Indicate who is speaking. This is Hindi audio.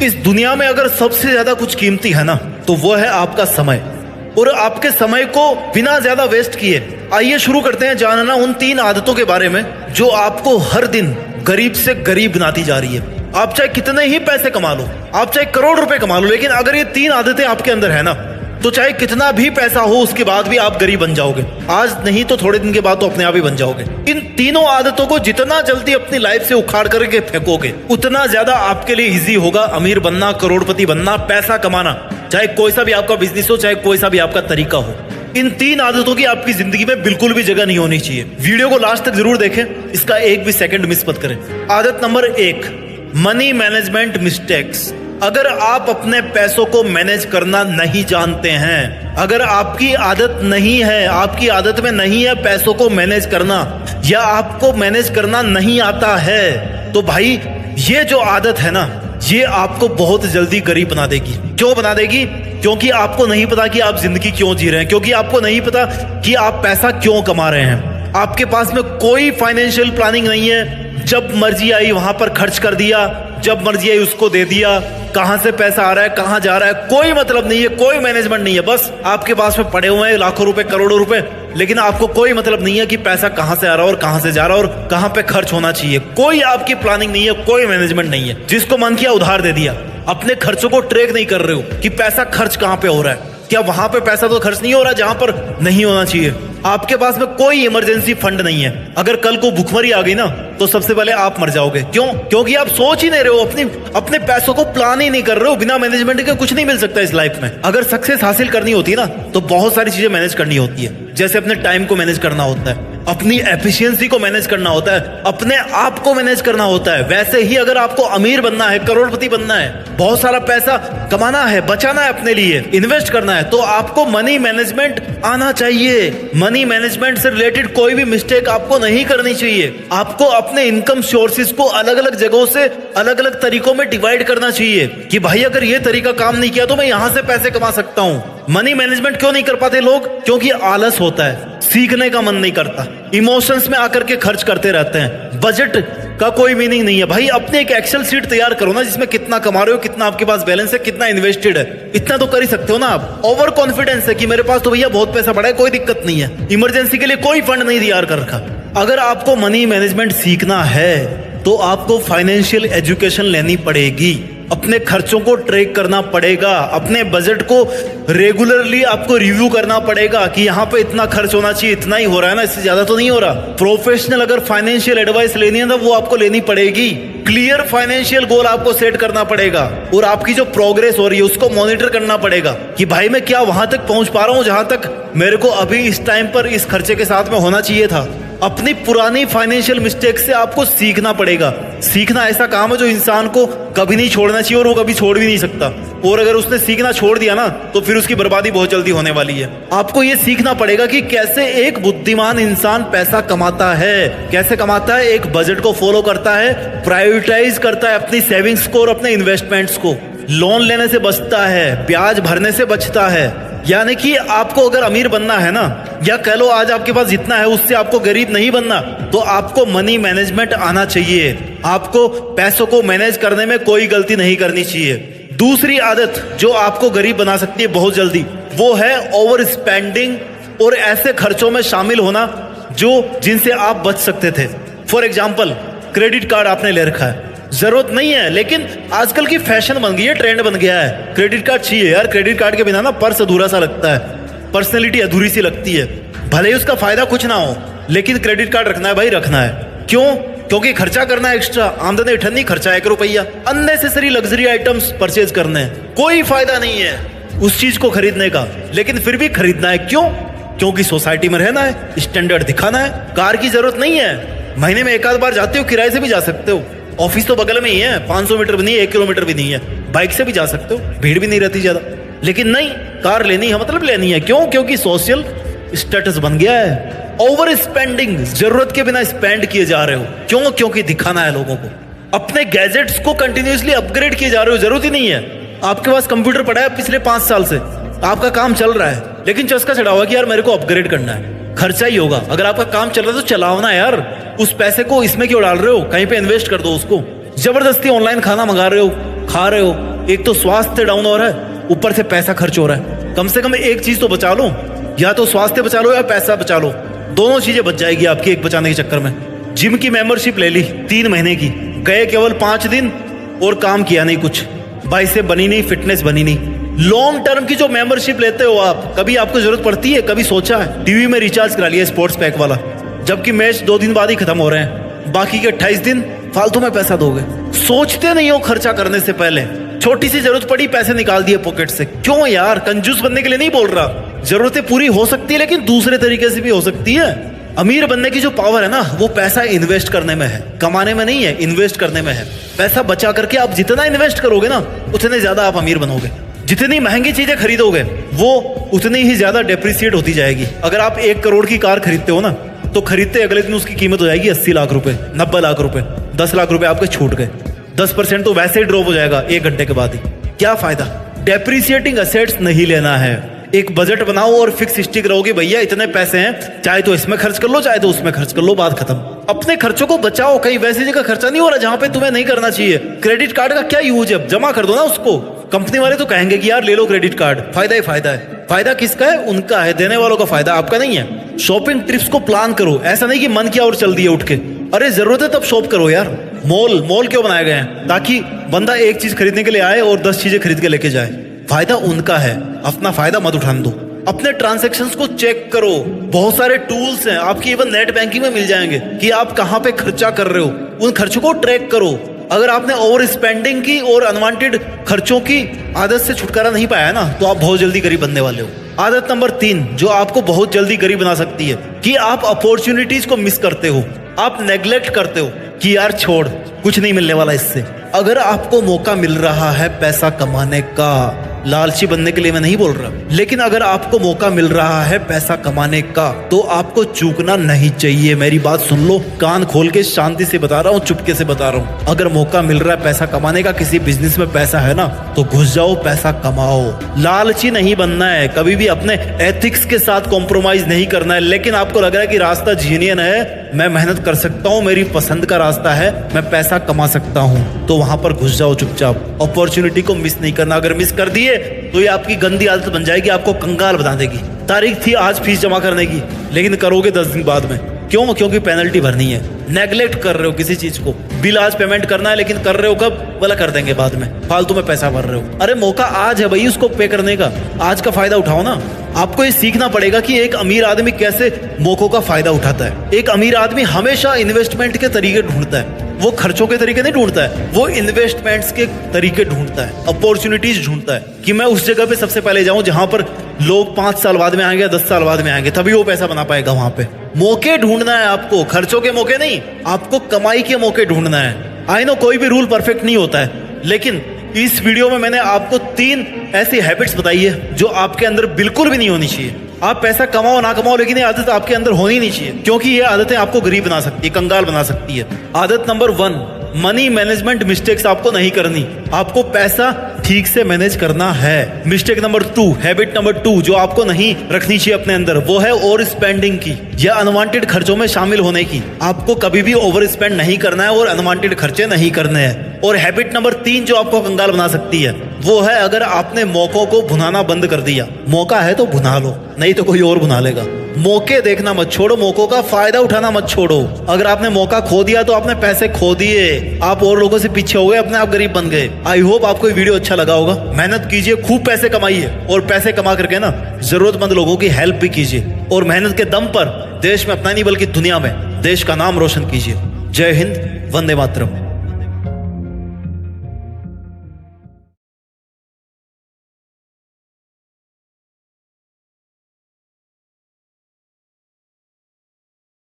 Speaker 1: इस दुनिया में अगर सबसे ज्यादा कुछ कीमती है ना, तो वो है आपका समय। और आपके समय को बिना ज्यादा वेस्ट किए आइए शुरू करते हैं जानना उन 3 आदतों के बारे में जो आपको हर दिन गरीब से गरीब बनाती जा रही है। आप चाहे कितने ही पैसे कमा लो, आप चाहे करोड़ रुपए कमा लो, लेकिन अगर ये 3 आदतें आपके अंदर है ना, तो चाहे कितना भी पैसा हो उसके बाद भी आप गरीब बन जाओगे। आज नहीं तो थोड़े दिन के बाद तो अपने आप ही बन जाओगे। इन तीनों आदतों को जितना जल्दी अपनी लाइफ से उखाड़ करके फेंकोगे, उतना ज्यादा आपके लिए इजी होगा अमीर बनना, करोड़पति बनना, पैसा कमाना। चाहे कोई सा भी आपका बिजनेस हो, चाहे कोई सा भी आपका तरीका हो, इन 3 आदतों की आपकी जिंदगी में बिल्कुल भी जगह नहीं होनी चाहिए। वीडियो को लास्ट तक जरूर देखें, इसका एक भी सेकंड मिस मत करें। आदत नंबर 1, मनी मैनेजमेंट मिस्टेक्स। अगर आप अपने पैसों को मैनेज करना नहीं जानते हैं, अगर आपकी आदत नहीं है, आपकी आदत में नहीं है पैसों को मैनेज करना, या आपको मैनेज करना नहीं आता है, तो भाई ये जो आदत है ना, ये आपको बहुत जल्दी गरीब बना देगी। क्यों बना देगी? क्योंकि आपको नहीं पता कि आप जिंदगी क्यों जी रहे हैं, क्योंकि आपको नहीं पता कि आप पैसा क्यों कमा रहे हैं। आपके पास में कोई फाइनेंशियल प्लानिंग नहीं है। जब मर्जी आई वहां पर खर्च कर दिया, जब मर्जी आई उसको दे दिया। कहां से पैसा आ रहा है, कहां जा रहा है, कोई मतलब नहीं है, कोई मैनेजमेंट नहीं है। बस आपके पास में पड़े हुए हैं लाखों रुपए, करोड़ों रुपए, लेकिन आपको कोई मतलब नहीं है कि पैसा कहां से आ रहा है और कहां से जा रहा है और कहां पे खर्च होना चाहिए। कोई आपकी प्लानिंग नहीं है, कोई मैनेजमेंट नहीं है। जिसको मन किया उधार दे दिया। अपने खर्चों को ट्रैक नहीं कर रहे हो कि पैसा खर्च कहां पे हो रहा है। क्या वहां पे पैसा तो खर्च नहीं हो रहा जहां पर नहीं होना चाहिए। आपके पास में कोई इमरजेंसी फंड नहीं है। अगर कल को भूखमरी आ गई ना, तो सबसे पहले आप मर जाओगे। क्यों? क्योंकि आप सोच ही नहीं रहे हो, अपने पैसों को प्लान ही नहीं कर रहे हो। बिना मैनेजमेंट के कुछ नहीं मिल सकता इस लाइफ में। अगर सक्सेस हासिल करनी होती है ना, तो बहुत सारी चीजें मैनेज करनी होती है। जैसे अपने टाइम को मैनेज करना होता है, अपनी एफिशिएंसी को मैनेज करना होता है, अपने आप को मैनेज करना होता है। वैसे ही अगर आपको अमीर बनना है, करोड़पति बनना है, बहुत सारा पैसा कमाना है, बचाना है, अपने लिए इन्वेस्ट करना है, तो आपको मनी मैनेजमेंट आना चाहिए। मनी मैनेजमेंट से रिलेटेड कोई भी मिस्टेक आपको नहीं करनी चाहिए। आपको अपने इनकम सोर्सेज को अलग अलग जगहों से अलग अलग तरीकों में डिवाइड करना चाहिए कि भाई अगर ये तरीका काम नहीं किया तो मैं यहां से पैसे कमा सकता हूं। मनी मैनेजमेंट क्यों नहीं कर पाते लोग? क्योंकि आलस होता है, सीखने का मन नहीं करता, इमोशंस में आकर के खर्च करते रहते हैं। बजट का कोई मीनिंग नहीं है। भाई अपने एक एक्सेल शीट तैयार करो ना, जिसमें कितना कमा रहे हो, कितना आपके पास बैलेंस है, कितना इन्वेस्टेड है। इतना तो कर ही सकते हो ना आप। ओवर कॉन्फिडेंस है कि मेरे पास तो भैया बहुत पैसा पड़ा है, कोई दिक्कत नहीं है, इमरजेंसी के लिए कोई फंड नहीं तैयार कर रखा। अगर आपको मनी मैनेजमेंट सीखना है तो आपको फाइनेंशियल एजुकेशन लेनी पड़ेगी। अपने खर्चों को ट्रैक करना पड़ेगा, अपने बजट को रेगुलरली आपको रिव्यू करना पड़ेगा कि यहाँ पे इतना खर्च होना चाहिए, इतना ही हो रहा है ना, इससे ज्यादा तो नहीं हो रहा। प्रोफेशनल अगर फाइनेंशियल एडवाइस लेनी है ना, वो आपको लेनी पड़ेगी। क्लियर फाइनेंशियल गोल आपको सेट करना पड़ेगा और आपकी जो प्रोग्रेस हो रही है उसको मॉनिटर करना पड़ेगा कि भाई मैं क्या वहां तक पहुंच पा रहा हूं जहां तक मेरे को अभी इस टाइम पर इस खर्चे के साथ में होना चाहिए था। अपनी पुरानी फाइनेंशियल मिस्टेक से आपको सीखना पड़ेगा। सीखना ऐसा काम है जो इंसान को कभी नहीं छोड़ना चाहिए और वो कभी छोड़ भी नहीं सकता। और अगर उसने सीखना छोड़ दिया ना, तो फिर उसकी बर्बादी बहुत जल्दी होने वाली है। आपको ये सीखना पड़ेगा कि कैसे एक बुद्धिमान इंसान पैसा कमाता है, कैसे कमाता है। एक बजट को फॉलो करता है, प्रायोरिटाइज करता है अपनी सेविंग्स को और अपने इन्वेस्टमेंट्स को, लोन लेने से बचता है, ब्याज भरने से बचता है। यानी कि आपको अगर अमीर बनना है ना, या कह लो आज आपके पास जितना है उससे आपको गरीब नहीं बनना, तो आपको मनी मैनेजमेंट आना चाहिए। आपको पैसों को मैनेज करने में कोई गलती नहीं करनी चाहिए। दूसरी आदत जो आपको गरीब बना सकती है बहुत जल्दी, वो है ओवर स्पेंडिंग और ऐसे खर्चों में शामिल होना जिनसे आप बच सकते थे। फॉर एग्जाम्पल, क्रेडिट कार्ड आपने ले रखा है, जरूरत नहीं है, लेकिन आजकल की फैशन बन गई है, ट्रेंड बन गया है। क्रेडिट कार्ड चाहिए यार। क्रेडिट कार्ड के बिना ना पर्स अधूरा सा लगता है, पर्सनैलिटी अधूरी सी लगती है। भले ही उसका फायदा कुछ ना हो, लेकिन क्रेडिट कार्ड रखना है भाई, रखना है। क्यों? क्योंकि खर्चा करना है एक्स्ट्रा, आमदनी उठनी, खर्चा 1 रुपया, अननेसेसरी लग्जरी आइटम्स परचेज करने हैं। कोई फायदा नहीं है उस चीज को खरीदने का, लेकिन फिर भी खरीदना है। क्यों? क्योंकि सोसाइटी में रहना है, स्टैंडर्ड दिखाना है। कार की जरूरत नहीं है, महीने में 1 आध बार जाते हो, किराए से भी जा सकते हो। ऑफिस तो बगल में ही है, 500 मीटर भी नहीं है, 1 किलोमीटर भी नहीं है, बाइक से भी जा सकते हो, भीड़ भी नहीं रहती ज्यादा। लेकिन नहीं, कार लेनी है, मतलब लेनी है। क्यों? क्योंकि सोशल स्टेटस बन गया है। ओवर स्पेंडिंग, जरूरत के बिना स्पेंड किए जा रहे हो। क्यों? क्योंकि दिखाना है लोगों को। अपने गैजेट्स को कंटिन्यूअसली अपग्रेड किए जा रहे हो, जरूरत ही नहीं है। आपके पास कंप्यूटर पड़ा है पिछले 5 साल से, आपका काम चल रहा है, लेकिन चस्का चढ़ा हुआ कि यार मेरे को अपग्रेड करना है। खर्चा ही होगा। अगर आपका काम चल रहा है तो चलाओ ना यार, उस पैसे को इसमें क्यों डाल रहे हो? कहीं पे इन्वेस्ट कर दो उसको। जबरदस्ती ऑनलाइन खाना मंगा रहे हो, खा रहे हो, एक तो स्वास्थ्य डाउन हो रहा है, ऊपर से पैसा खर्च हो रहा है। कम से कम एक चीज तो बचा लो, या तो स्वास्थ्य बचा लो या पैसा बचा लो। दोनों चीजें बच जाएगी आपकी एक बचाने के चक्कर में। जिम की मेंबरशिप ले ली 3 महीने की, गए केवल 5 दिन और काम किया नहीं कुछ, बाइसेप बनी नहीं, फिटनेस बनी नहीं। लॉन्ग टर्म की जो मेंबरशिप लेते हो आप, कभी आपको जरूरत पड़ती है? कभी सोचा है? टीवी में रिचार्ज करा लिया स्पोर्ट्स पैक वाला, जबकि मैच 2 दिन बाद ही खत्म हो रहे हैं, बाकी के 28 दिन फालतू में पैसा दोगे। सोचते नहीं हो खर्चा करने से पहले। छोटी सी जरूरत पड़ी, पैसे निकाल दिए पॉकेट से। क्यों यार? कंजूस बनने के लिए नहीं बोल रहा, जरूरतें पूरी हो सकती है लेकिन दूसरे तरीके से भी हो सकती है। अमीर बनने की जो पावर है ना, वो पैसा इन्वेस्ट करने में है, कमाने में नहीं है, इन्वेस्ट करने में है। पैसा बचा करके आप जितना इन्वेस्ट करोगे ना, उतने ज्यादा आप अमीर बनोगे। जितनी महंगी चीजें खरीदोगे वो उतनी ही ज्यादा डेप्रिसिएट होती जाएगी। अगर आप 1 करोड़ की कार खरीदते हो ना, तो खरीदते अगले दिन उसकी कीमत हो जाएगी 80 लाख रुपए, 90 लाख रुपए, 10 लाख रुपए आपके छूट गए। 10% तो वैसे ही ड्रॉप हो जाएगा 1 घंटे के बाद ही। क्या फायदा? डेप्रिसिएटिंग असेट्स नहीं लेना है। एक बजट बनाओ और फिक्स स्टिक रहोगे, भैया इतने पैसे हैं, चाहे तो इसमें खर्च कर लो, चाहे तो उसमें खर्च कर लो, बात खत्म। अपने खर्चों को बचाओ, कहीं वैसी जगह खर्चा नहीं हो रहा जहां पे तुम्हें नहीं करना चाहिए। क्रेडिट कार्ड का क्या यूज है? जमा कर दो ना उसको। कंपनी वाले तो कहेंगे कि यार ले लो क्रेडिट कार्ड, फायदा ही फायदा है। फायदा किसका है? उनका है, देने वालों का फायदा, आपका नहीं है। शॉपिंग ट्रिप्स को प्लान करो, ऐसा नहीं कि मन किया और चल दिए उठ के। अरे जरूरत है तब शॉप करो यार। मॉल क्यों बनाए गए हैं? ताकि बंदा एक चीज खरीदने के लिए आए और 10 चीजें खरीद के लेके जाए। फायदा उनका है, अपना फायदा मत उठाने दो। अपने ट्रांजैक्शंस को चेक करो, बहुत सारे टूल्स हैं आपकी, इवन नेट बैंकिंग में मिल जाएंगे कि आप कहां पे खर्चा कर रहे हो। उन खर्चों को ट्रैक करो। अगर आपने ओवर स्पेंडिंग की और अनवांटेड खर्चों की आदत से छुटकारा नहीं पाया ना, तो आप बहुत जल्दी गरीब बनने वाले हो। आदत नंबर 3 जो आपको बहुत जल्दी गरीब बना सकती है, कि आप अपॉर्चुनिटीज को मिस करते हो, आप नेग्लेक्ट करते हो कि यार छोड़, कुछ नहीं मिलने वाला इससे। अगर आपको मौका मिल रहा है पैसा कमाने का, लालची बनने के लिए मैं नहीं बोल रहा, लेकिन अगर आपको मौका मिल रहा है पैसा कमाने का, तो आपको चूकना नहीं चाहिए। मेरी बात सुन लो, कान खोल के शांति से बता रहा हूँ, चुपके से बता रहा हूँ। अगर मौका मिल रहा है पैसा कमाने का, किसी बिजनेस में पैसा है ना, तो घुस जाओ, पैसा कमाओ। लालची नहीं बनना है, कभी भी अपने एथिक्स के साथ कॉम्प्रोमाइज नहीं करना है। लेकिन आपको लग रहा है कि रास्ता जीनियन है, मैं मेहनत कर सकता हूँ, मेरी पसंद का रास्ता है, मैं पैसा कमा सकता हूँ, तो वहां पर घुस जाओ चुपचाप। अपॉर्चुनिटी को मिस नहीं करना। अगर मिस कर दिए तो ये आपकी गंदी आदत बन जाएगी, आपको कंगाल बना देगी। तारीख थी आज फीस जमा करने की, लेकिन करोगे 10 दिन बाद में। क्यों? क्योंकि पेनल्टी भरनी है। नेग्लेक्ट कर रहे हो किसी चीज को। बिल आज पेमेंट करना है, लेकिन कर रहे हो कब? बोला कर देंगे बाद में, फालतू में पैसा भर रहे हो। अरे मौका आज है भाई, उसको पे करने का, आज का फायदा उठाओ ना। आपको ये सीखना पड़ेगा कि एक अमीर आदमी कैसे मौकों का फायदा उठाता है। एक अमीर आदमी हमेशा इन्वेस्टमेंट के तरीके ढूंढता है, वो खर्चों के तरीके नहीं ढूंढता है, वो इन्वेस्टमेंट्स के तरीके ढूंढता है, अपॉर्चुनिटीज ढूंढता है कि मैं उस जगह पे सबसे पहले जाऊं जहां पर लोग 5 साल बाद में आएंगे, 10 साल बाद में आएंगे, तभी वो पैसा बना पाएगा। वहां पे मौके ढूंढना है आपको, खर्चों के मौके नहीं, आपको कमाई के मौके ढूंढना है। आई नो कोई भी रूल परफेक्ट नहीं होता है, लेकिन इस वीडियो में मैंने आपको 3 ऐसी हैबिट्स बताई है जो आपके अंदर बिल्कुल भी नहीं होनी चाहिए। आप पैसा कमाओ ना कमाओ, लेकिन ये आदत आपके अंदर होनी नहीं चाहिए, क्योंकि ये आदतें आपको गरीब बना सकती है, कंगाल बना सकती है। आदत नंबर 1, मनी मैनेजमेंट मिस्टेक्स आपको नहीं करनी। आपको पैसा ठीक से मैनेज करना है। मिस्टेक नंबर 2, हैबिट नंबर 2 जो आपको नहीं रखनी चाहिए अपने अंदर, वो है ओवर स्पेंडिंग की या अनवांटेड खर्चों में शामिल होने की। आपको कभी भी ओवर स्पेंड नहीं करना है और अनवांटेड खर्चे नहीं करने हैं। और हैबिट नंबर 3 जो आपको कंगाल बना सकती है, वो है अगर आपने मौकों को भुनाना बंद कर दिया। मौका है तो भुना लो, नहीं तो कोई और भुना लेगा। मौके देखना मत छोड़ो, मौकों का फायदा उठाना मत छोड़ो। अगर आपने मौका खो दिया तो आपने पैसे खो दिए, आप और लोगों से पीछे हो गए, अपने आप गरीब बन गए। आई होप आपको ये वीडियो अच्छा लगा होगा। मेहनत कीजिए, खूब पैसे कमाइए, और पैसे कमा करके ना जरूरतमंद लोगों की हेल्प भी कीजिए, और मेहनत के दम पर देश में अपना नहीं बल्कि दुनिया में देश का नाम रोशन कीजिए। जय हिंद, वंदे मातरम।